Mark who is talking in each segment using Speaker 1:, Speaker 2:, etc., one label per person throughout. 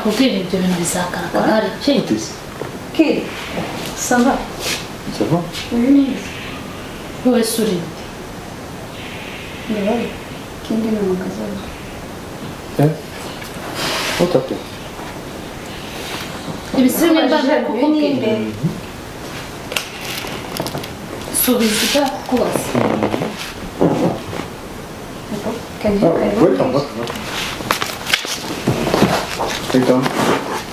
Speaker 1: nakubwira ibyo bintu bizagaragara hari iki
Speaker 2: Kiri sava
Speaker 3: sava
Speaker 1: wowe suri
Speaker 2: Niba King n'umugazana
Speaker 3: Otape
Speaker 1: ibisimba mbaje kukubwira subiza kubaza
Speaker 3: welcome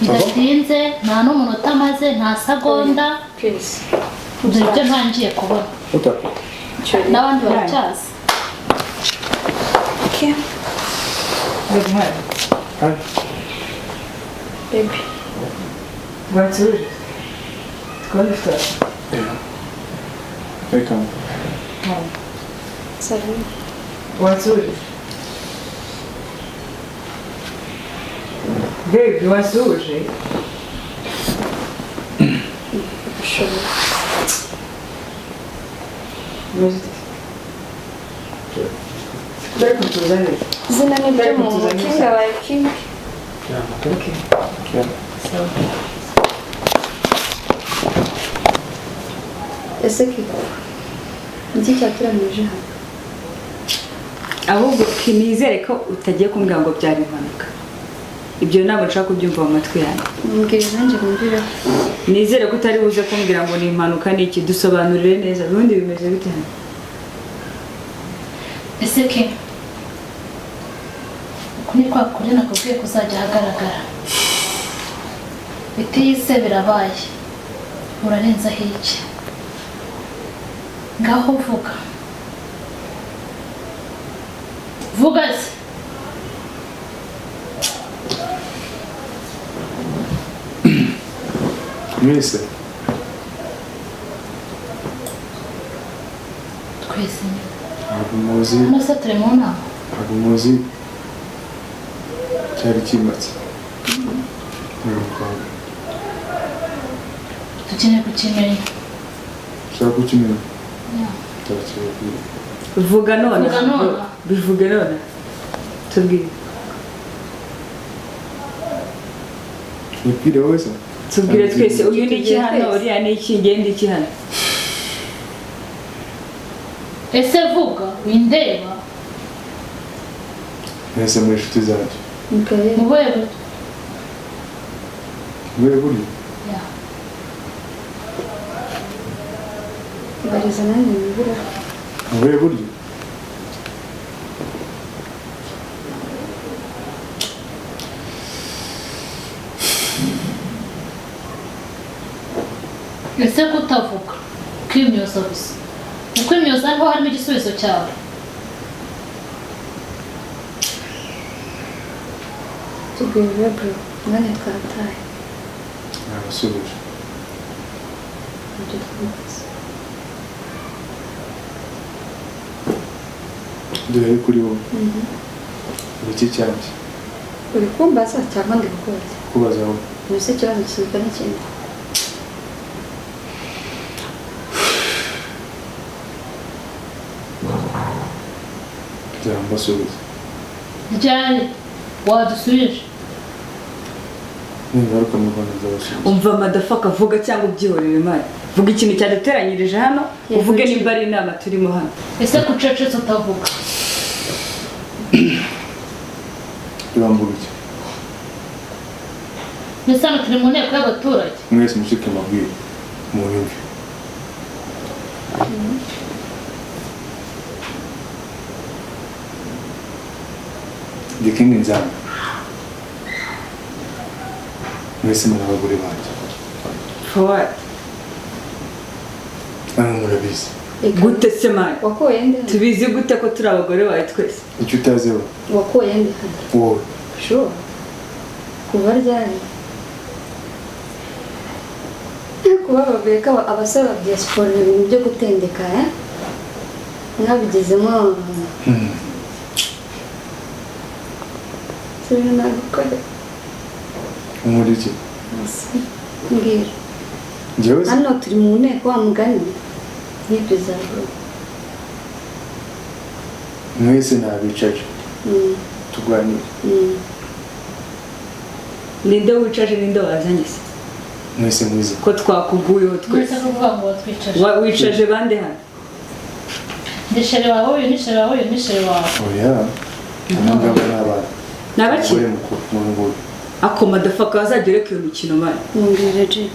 Speaker 1: bidatinze nta n'umunota amaze nta segonda
Speaker 2: please
Speaker 1: ibyo byo ntangiye kubona
Speaker 3: Otape
Speaker 1: n'abandi baracyaza
Speaker 2: Okay
Speaker 3: Hi
Speaker 2: baby
Speaker 4: What's it? Qualified.
Speaker 3: Yeah welcome
Speaker 2: Salut
Speaker 4: What's it? Baby, what's it?
Speaker 2: Sure
Speaker 4: Welcome to Zani.
Speaker 2: Zina ni byo King abaye King
Speaker 4: Okay.
Speaker 3: Yeah
Speaker 4: So,
Speaker 2: ese kiko iki cyaturamije hano
Speaker 5: ahubwo kinizere ko utagiye kumbwira ngo byari impanuka ibyo ntabwo nshaka kubyumva mu matwi yanjye
Speaker 2: mbwira nanjye mbwira
Speaker 5: nizere ko utari buze kumbwira ngo ni impanuka ni iki dusobanurire neza ubundi bimeze bite hano
Speaker 1: ese ke kuri kwa kuri nakubwiye kuzajya ahagaragara bitise birabaye urarenzaho iki ngaho vuga vuga se
Speaker 3: mwese
Speaker 1: twese
Speaker 3: ntabwo muzi
Speaker 1: hano se turi mu nama
Speaker 3: ntabwo muzi cyari kimatse
Speaker 1: dukeneye kukimenya
Speaker 3: ushaka kukimenya
Speaker 1: Yeah.
Speaker 3: turakibabwira
Speaker 5: vuga none
Speaker 1: Vuga none.
Speaker 5: bivuge none tubwire
Speaker 3: tubwire wowe se
Speaker 5: tubwire twese uyu ni iki hano uriya ni iki ngende iki hano
Speaker 1: ese vuga windeba
Speaker 3: mwese muri inshuti zacu
Speaker 2: mbwira
Speaker 1: mu rwego
Speaker 3: mwe buryo
Speaker 1: Yeah.
Speaker 2: bariza nanjye mbwira
Speaker 3: mwe buryo
Speaker 1: ese kutavuga kwimyoza gusa ukwimyoza niho harimo igisubizo cyawe
Speaker 2: tubwira bro mwanya twataye
Speaker 3: nabasubije
Speaker 2: ibyo twumvise
Speaker 3: duhere kuri wowe iki cyanjye
Speaker 2: uri kumbaza cyangwa ndi kukubaza
Speaker 3: kubaza wowe
Speaker 2: mbese ikibazo gisubizwa n'ikindi
Speaker 3: mbasubiza
Speaker 1: ryari wadusubije
Speaker 3: ningaruka mu Rwanda nzabasubiza
Speaker 5: umva madafaka vuga cyangwa ubyihorere imana vuga ikintu cyaduteranyirije hano uvuge nimba ari inama turimo hano
Speaker 1: ese kucecetse utavuga
Speaker 3: turambura iki
Speaker 1: mbese hano turi mu nteko y'abaturage
Speaker 3: mwese mushike amabwire mu nyumve The King NZAMBA mwese muri abagore banjye
Speaker 5: for what
Speaker 3: namwe murabizi
Speaker 5: gute se mani
Speaker 2: wakuye nde hano
Speaker 5: tubizi gute ko turi abagore bawe twese
Speaker 3: icyo utaziho
Speaker 2: wakuye nde hano
Speaker 3: wowe
Speaker 2: sure kuva ryari kuba bavuye ko abasore ba Diaspor ni ibintu byo gutendeka mwabigezemo sibyo nagukora
Speaker 3: umuri iki
Speaker 2: mbwira
Speaker 3: njyewe se
Speaker 2: hano turi mu nteko wa mugani n'ibyo zavuga
Speaker 3: mwese nabicaje tuganire
Speaker 5: ninde wicaje ninde wazanye se
Speaker 3: mwese mwiza
Speaker 5: ko twakuguyeho twese
Speaker 1: kuvuga ngo watwicaje
Speaker 5: wicaje bande hano
Speaker 1: ndishere wawe uyu nishere wawe uyu nishere wawe
Speaker 3: oya abangaba ni abana
Speaker 5: nabaki
Speaker 3: mukuru
Speaker 5: ako madafaka wazagere ku mikino mani
Speaker 2: Mwungirije G.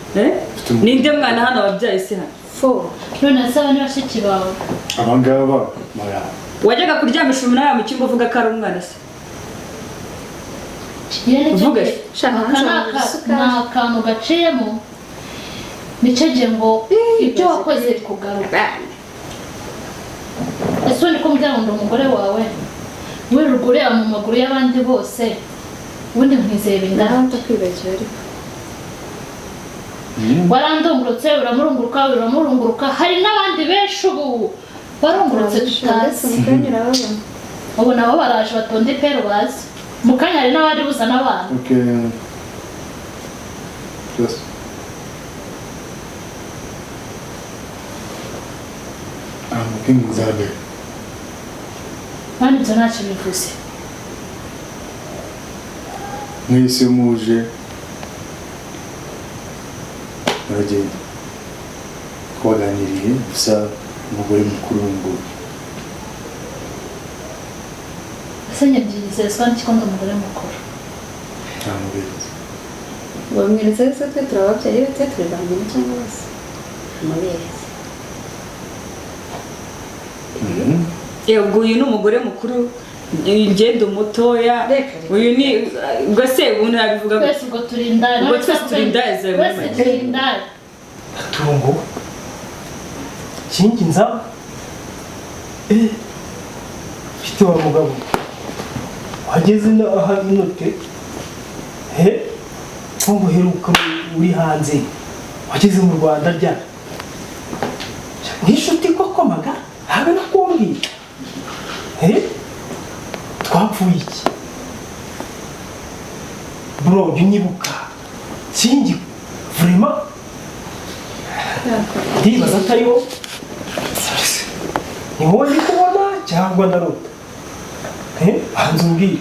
Speaker 5: ninde mwana hano wabyaye se hano
Speaker 2: 4.
Speaker 1: none se aba ni bashiki bawe
Speaker 3: abangaba mara
Speaker 5: wajyaga kuryamisha umunara mu cyumba uvuga ko ari umwana se uvuga
Speaker 1: ni akantu gaciyemo nicyo gihe ngo ibyo wakoze kugaruka ese ubundi ko mbwira ngo ndi umugore wawe wirirwa ureba mu maguru y'abandi bose ubundi nkwizeye bingana
Speaker 2: Nahanta kwibagirwa ariko.
Speaker 1: warandungurutse uramurunguruka hari n'abandi benshi ubu barungurutse tutazi ubu nabo baraje batonde pero bazi mu kanya hari n'abandi buzana abana
Speaker 3: Yes. King Nzambe.
Speaker 1: kandi ibyo ntacyo bivuze
Speaker 3: Mwese muje muragenda twaganiriye gusa umugore mukuru w'umugore
Speaker 1: ese nyabyizezwa n'iki ko ndi umugore mukuru
Speaker 3: nta mubezi
Speaker 2: Bamweretse se twe turababyeyi be turi bangana cyangwa bose. Amabere.
Speaker 5: ubwo uyu ni umugore mukuru ingendo mutoya uyu ni ubwo se umuntu yabivuga
Speaker 1: twese ubwo turi indaya
Speaker 5: ubwo twese turi indaya zawe
Speaker 1: twese turi indaya
Speaker 6: Tungo. King Nzamba. Mfite wa mugabo. Wageze aha inote. Tungo heruka uri hanze. Wageze mu Rwanda ryari? Nishuti koko maga. Habe nakumbwira. Twapfuye iki? Bro, unyibuka. Kingi. Vraiment ndibaza atariho ni wowe ndi kubona cyangwa ndarota hanze umbwira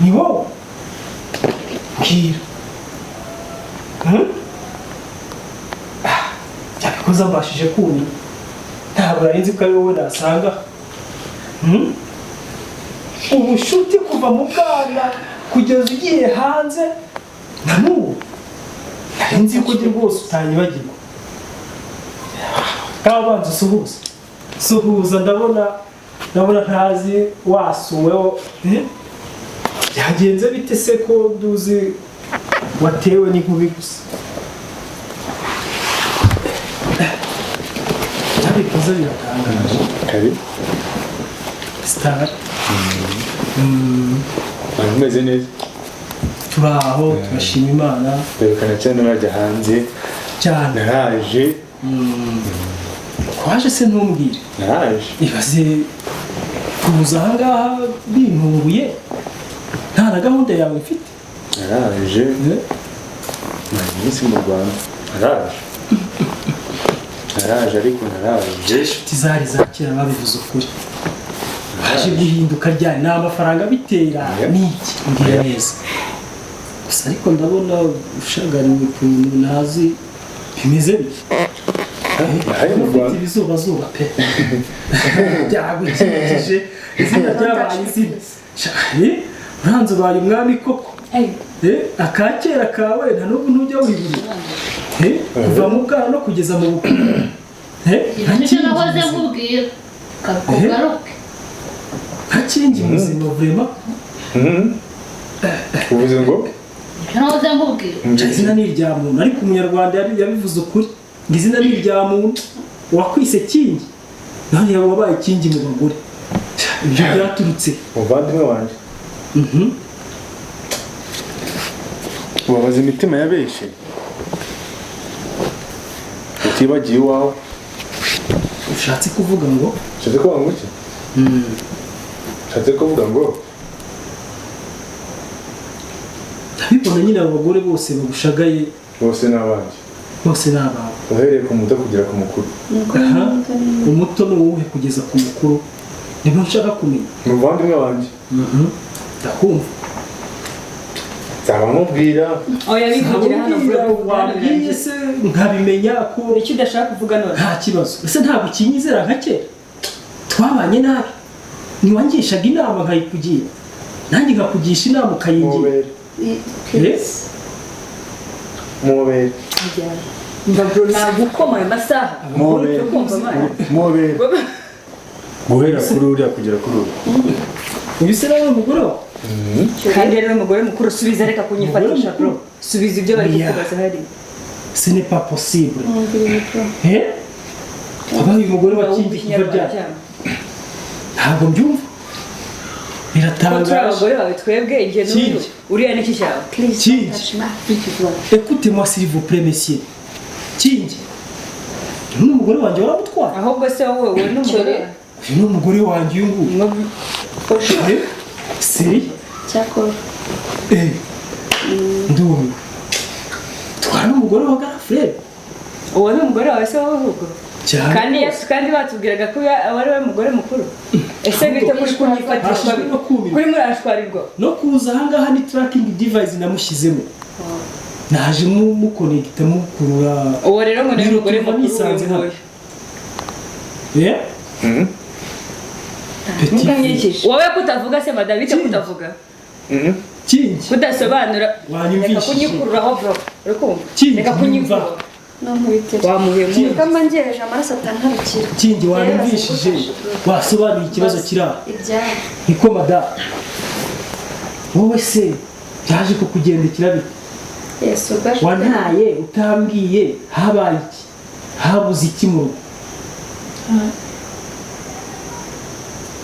Speaker 6: ni wowe mbwira byabikoze mbashije kumva ntabwo nari nzi ko ari wowe nasanga ubushuti kuva mu bwana kugeza ugiye hanze na n'ubu nari nzi ko ujya rwose utanyibagirwa kabanza suhuza ndabona ntazi wasuweho byagenze bite se ko duzi watewe n'inkubi gusa byabikoze biratangaje
Speaker 3: kari
Speaker 6: star
Speaker 3: umeze neza
Speaker 6: turi aho turashima Imana
Speaker 3: berekana cyane bajya hanze
Speaker 6: cyane
Speaker 3: naraje
Speaker 6: waje se ntumbwire
Speaker 3: naraje
Speaker 6: ibaze kuza ahangaha bintunguye nta na gahunda yawe mfite
Speaker 3: naraje nari iminsi mu Rwanda naraje ariko naraje
Speaker 6: inshuti zari za kera babivuze ukuri baje guhinduka ryari ni amafaranga bitera n'iki mbwira neza gusa ariko ndabona ushagariwe ku bintu ntazi bimeze bite ufite ibizubazuba pe byagukikije izina ryabaye izina uranze ubaye umwami koko akakera kawe nta n'ubu ntujya wibura kuva mu bwana no kugeza mu bukuru
Speaker 1: nicyo nahoze nkubwira garuke
Speaker 6: nka kingi muzima vrema
Speaker 3: uvuze ngo
Speaker 1: nahoze nkubwira
Speaker 6: izina ni irya muntu ariko umunyarwanda yabivuze ukuri ngo izina ni irya muntu wakwise kingi none yaba wabaye kingi mu bagore ibyo byaturutse
Speaker 3: umuvandimwe wanjye ubabaza imitima ya benshi utibagiye iwawe
Speaker 6: ushatse kuvuga ngo
Speaker 3: ushatse kuvuga ngo iki ushatse kuvuga ngo
Speaker 6: ndabibona nyine abo bagore bose bagushagaye
Speaker 3: bose ni abanjye
Speaker 6: bose ni abawe
Speaker 3: uhereye ku muto kugera ku mukuru
Speaker 6: umuto ni uwuhe kugeza ku mukuru nibwo nshaka kumenya
Speaker 3: umuvandimwe wanjye
Speaker 6: ndakumva
Speaker 3: nzaba mubwira
Speaker 5: oya bivugira hano
Speaker 6: wabwiye se nkabimenya ko
Speaker 5: icyo udashaka kuvuga none
Speaker 6: nta kibazo ese ntabwo ukinyizera nka kera twabanye nabi ntiwangishaga inama nkayikugira nanjye nkakugisha inama ukayingira
Speaker 3: mubere
Speaker 5: mbabwo nagukoma ayo masaha
Speaker 3: mubere guhera kuri uriya kugera kuri uriya
Speaker 6: uyu se nawe umugore wawe
Speaker 5: kandi rero umugore mukuru subiza reka kunyifatisha bro subiza ibyo bari kukubaza hari
Speaker 6: ce n'est pas possible wabaye umugore wakingiye ikiva ryari ntabwo mbyumva biratangaje
Speaker 5: abagore bawe twebwe igihe n'uyu uriya n'iki cyawe
Speaker 6: kingi écoutez-moi s'il vous plaît messieurs kingi uyu ni umugore wanjye waramutwara
Speaker 5: ahubwo se wowe n'umugore
Speaker 6: uyu ni umugore wanjye uyu nguyu si
Speaker 2: cyakora
Speaker 6: ndumiwe twara n'umugore wa garafurere
Speaker 5: uwo ni umugore wawe se wowe ahubwo kandi batubwiraga ko ari we mugore mukuru ese bite kuri kunyifatisha kuri murashwarirwa
Speaker 6: no kuza ahangaha ni tracking device namushyizemo naje mukonegita mukurura
Speaker 5: uwo rero ngo ni umugore mukuru wowe kutavuga se madabite kutavuga
Speaker 6: kingi
Speaker 5: kudasobanura reka kunyikururaho bro reka kunyikurura wamuhemu
Speaker 2: kama ngereje amaraso atantarukira
Speaker 6: kingi wanyumvishije wasobanuye ikibazo kiri aho niko madamu wowe se byaje kukugendekera bite wantaye utambwiye habaye iki habuze iki mu rugo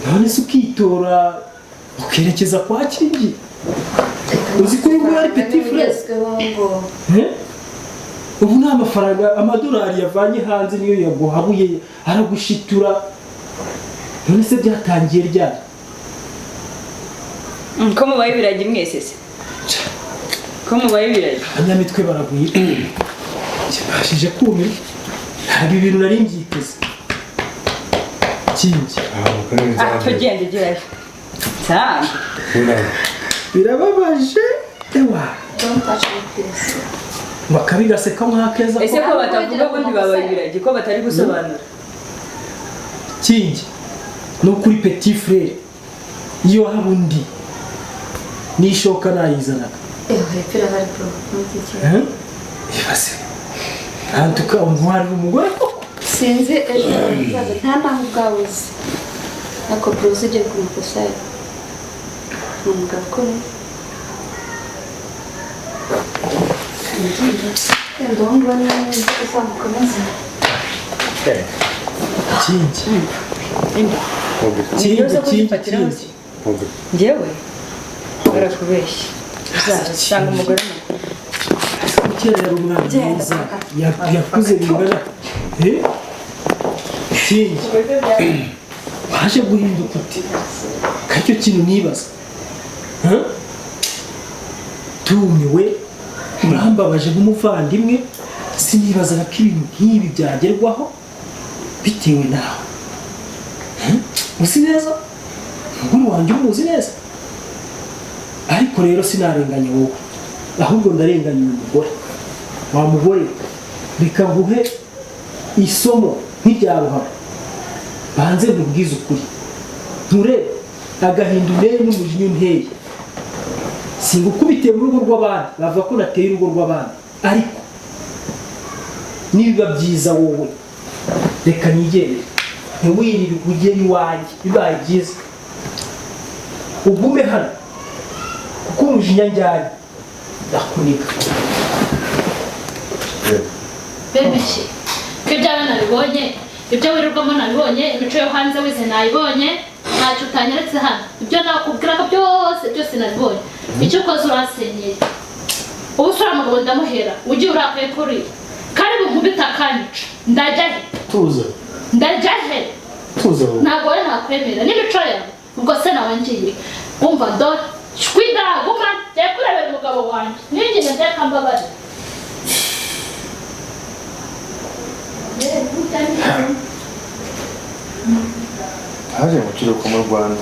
Speaker 6: none se ukitora ukerekeza kwa kingi uzi ko uyu nguyu ari petit frere ubu nta mafaranga amadolari yavanye hanze niyo yaguhabuye aragushitura none se byatangiye ryari
Speaker 5: ko mubaye ibiragi mwese se ko mubaye ibiragi
Speaker 6: abanyamitwe baragwira kibashije kumira ntabwo ibintu nari mbyiteze kingi
Speaker 5: tugende gerayo
Speaker 6: birababaje ewa bakabigaseka nk'akeza
Speaker 5: ese ko batavuga ubundi babaye ibiragi ko batari gusobanura
Speaker 6: kingi ni ukuri petit frere iyo haba undi n'ishoka nayizanaga ibase ntabwo ukabona umugore koko
Speaker 2: sinzi ejo nta naho ubwawe uzi ariko bros ugiye kumukosa ni umugabo ukomeye ndumva neza uzamukomeza
Speaker 6: kingi
Speaker 5: njyewe barakubeshya uzasanga umugore mukuru
Speaker 6: kera yari umwana mwiza yakuze bingana kingi waje guhinduka uti kacyo kintu nibaza tumiwe urambabaje nk'umuvandimwe sinibazaga ko ibintu nk'ibi byagerwaho bitewe nawe uzi neza umugore wanjye umuzi neza ariko rero sinarenganya wowe ahubwo ndarenganya uyu mugore wa mugore reka nguhe isomo nk'iryaruhara banze nkubwize ukuri nturebe agahinda uneye n'umujinya unteye singukubitiye mu rugo rw'abandi bavuga ko nateye urugo rw'abandi ariko nibiba byiza wowe reka nigere ntiwirire ugere iwanjye bibaye byiza ugume hano kuko umujinya njyanye ndakuniga
Speaker 1: Menshi ko ibyawe nabibonye ibyo wirirwamo nabibonye imico yo hanze wize nayibonye ntacyo utanyeretse hano ibyo nakubwiraga byose nabibonye icyo ukoze urasenyeye ubu usura mugabo ndamuhera ugiye urakaye kuri kandi bunkubita akanyica ndajya he
Speaker 3: tuza
Speaker 1: ndajya he
Speaker 3: tuza
Speaker 1: ntabwo we nakwemera n'imico yawe ubwo se nawe ngiye wumva dore shwida guma jya kurebera umugabo wanjye ningine ndeka mbabare
Speaker 3: haje mu kiruhuko mu Rwanda